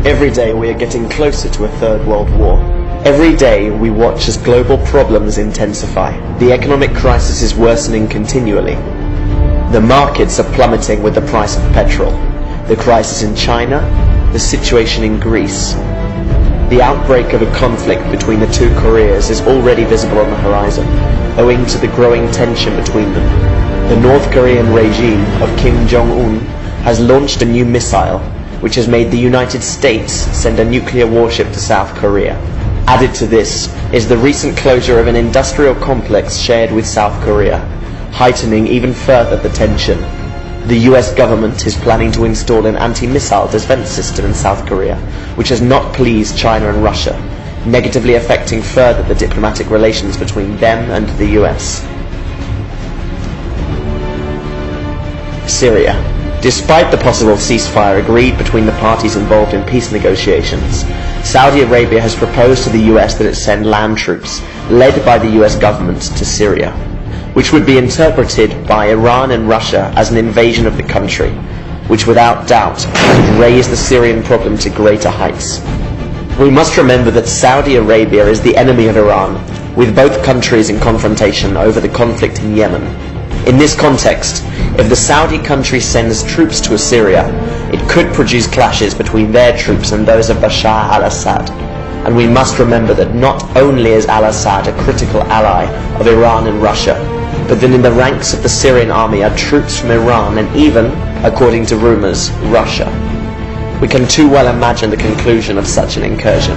Every day we are getting closer to a third world war. Every day we watch as global problems intensify. The economic crisis is worsening continually. The markets are plummeting with the price of petrol. The crisis in China, the situation in Greece. The outbreak of a conflict between the two Koreas is already visible on the horizon, owing to the growing tension between them. The North Korean regime of Kim Jong-un has launched a new missile, which has made the United States send a nuclear warship to South Korea. Added to this is the recent closure of an industrial complex shared with South Korea, heightening even further the tension. The US government is planning to install an anti-missile defense system in South Korea, which has not pleased China and Russia, negatively affecting further the diplomatic relations between them and the US. Syria. Despite the possible ceasefire agreed between the parties involved in peace negotiations, Saudi Arabia has proposed to the US that it send land troops, led by the US government, to Syria, which would be interpreted by Iran and Russia as an invasion of the country, which without doubt could raise the Syrian problem to greater heights. We must remember that Saudi Arabia is the enemy of Iran, with both countries in confrontation over the conflict in Yemen. In this context, if the Saudi country sends troops to Syria, it could produce clashes between their troops and those of Bashar al-Assad. And we must remember that not only is al-Assad a critical ally of Iran and Russia, but that in the ranks of the Syrian army are troops from Iran and even, according to rumors, Russia. We can too well imagine the conclusion of such an incursion.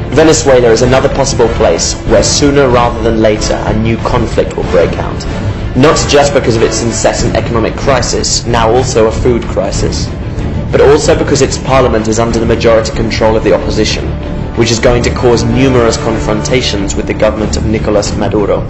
Venezuela is another possible place where sooner rather than later a new conflict will break out. Not just because of its incessant economic crisis, now also a food crisis, but also because its parliament is under the majority control of the opposition, which is going to cause numerous confrontations with the government of Nicolas Maduro.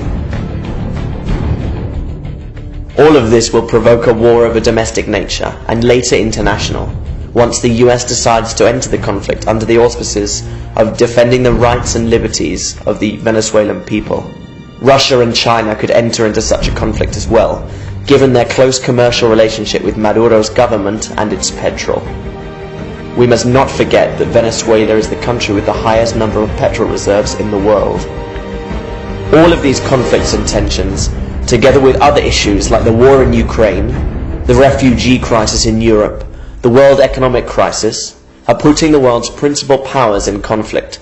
All of this will provoke a war of a domestic nature, and later international, once the US decides to enter the conflict under the auspices of defending the rights and liberties of the Venezuelan people. Russia and China could enter into such a conflict as well, given their close commercial relationship with Maduro's government and its petrol. We must not forget that Venezuela is the country with the highest number of petrol reserves in the world. All of these conflicts and tensions, together with other issues like the war in Ukraine, the refugee crisis in Europe, the world economic crisis, are putting the world's principal powers in conflict.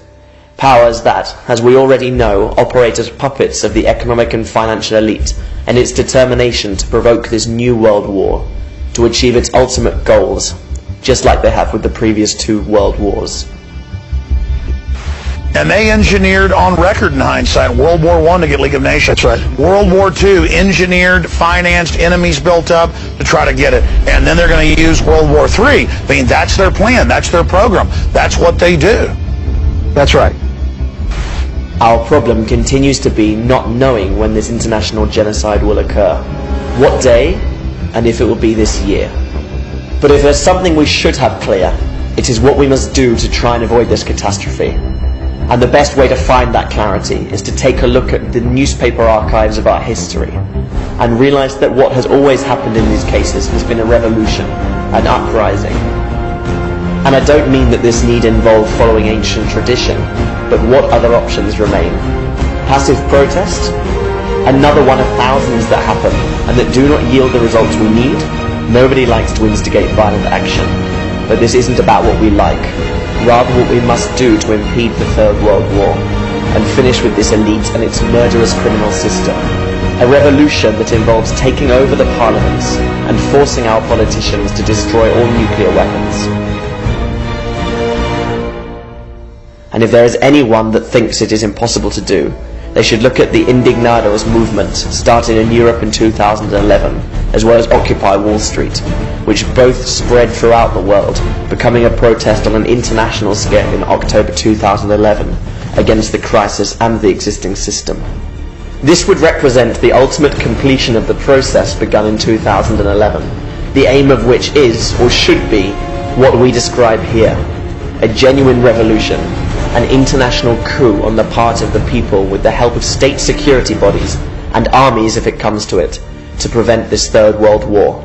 Powers that, as we already know, operate as puppets of the economic and financial elite and its determination to provoke this new world war, to achieve its ultimate goals, just like they have with the previous two world wars. And they engineered, on record in hindsight, World War I to get League of Nations. That's right. World War II, engineered, financed, enemies built up to try to get it. And then they're going to use World War III. I mean, that's their plan. That's their program. That's what they do. That's right. Our problem continues to be not knowing when this international genocide will occur, what day, and if it will be this year. But if there's something we should have clear, it is what we must do to try and avoid this catastrophe. And the best way to find that clarity is to take a look at the newspaper archives of our history and realize that what has always happened in these cases has been a revolution, an uprising. And I don't mean that this need involve following ancient tradition, but what other options remain? Passive protest? Another one of thousands that happen and that do not yield the results we need? Nobody likes to instigate violent action, but this isn't about what we like. Rather what we must do to impede the Third World War and finish with this elite and its murderous criminal system. A revolution that involves taking over the parliaments and forcing our politicians to destroy all nuclear weapons. And if there is anyone that thinks it is impossible to do, they should look at the Indignados movement started in Europe in 2011, as well as Occupy Wall Street, which both spread throughout the world, becoming a protest on an international scale in October 2011 against the crisis and the existing system. This would represent the ultimate completion of the process begun in 2011, the aim of which is, or should be, what we describe here: a genuine revolution, an international coup on the part of the people with the help of state security bodies and armies if it comes to it, to prevent this Third World War.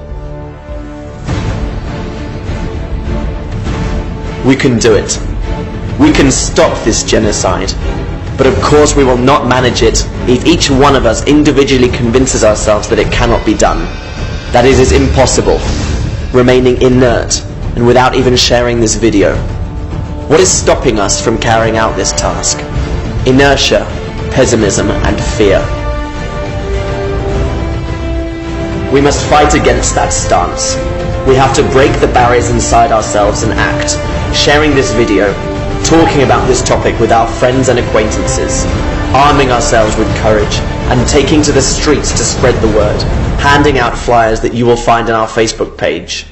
We can do it. We can stop this genocide. But of course we will not manage it if each one of us individually convinces ourselves that it cannot be done. That it is impossible, remaining inert and without even sharing this video. What is stopping us from carrying out this task? Inertia, pessimism, and fear. We must fight against that stance. We have to break the barriers inside ourselves and act, sharing this video, talking about this topic with our friends and acquaintances, arming ourselves with courage, and taking to the streets to spread the word, handing out flyers that you will find on our Facebook page.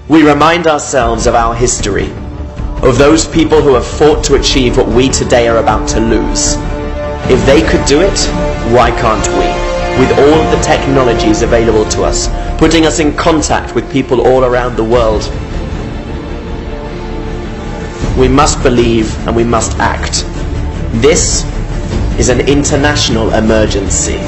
We remind ourselves of our history, of those people who have fought to achieve what we today are about to lose. If they could do it, why can't we? With all of the technologies available to us, putting us in contact with people all around the world. We must believe and we must act. This is an international emergency.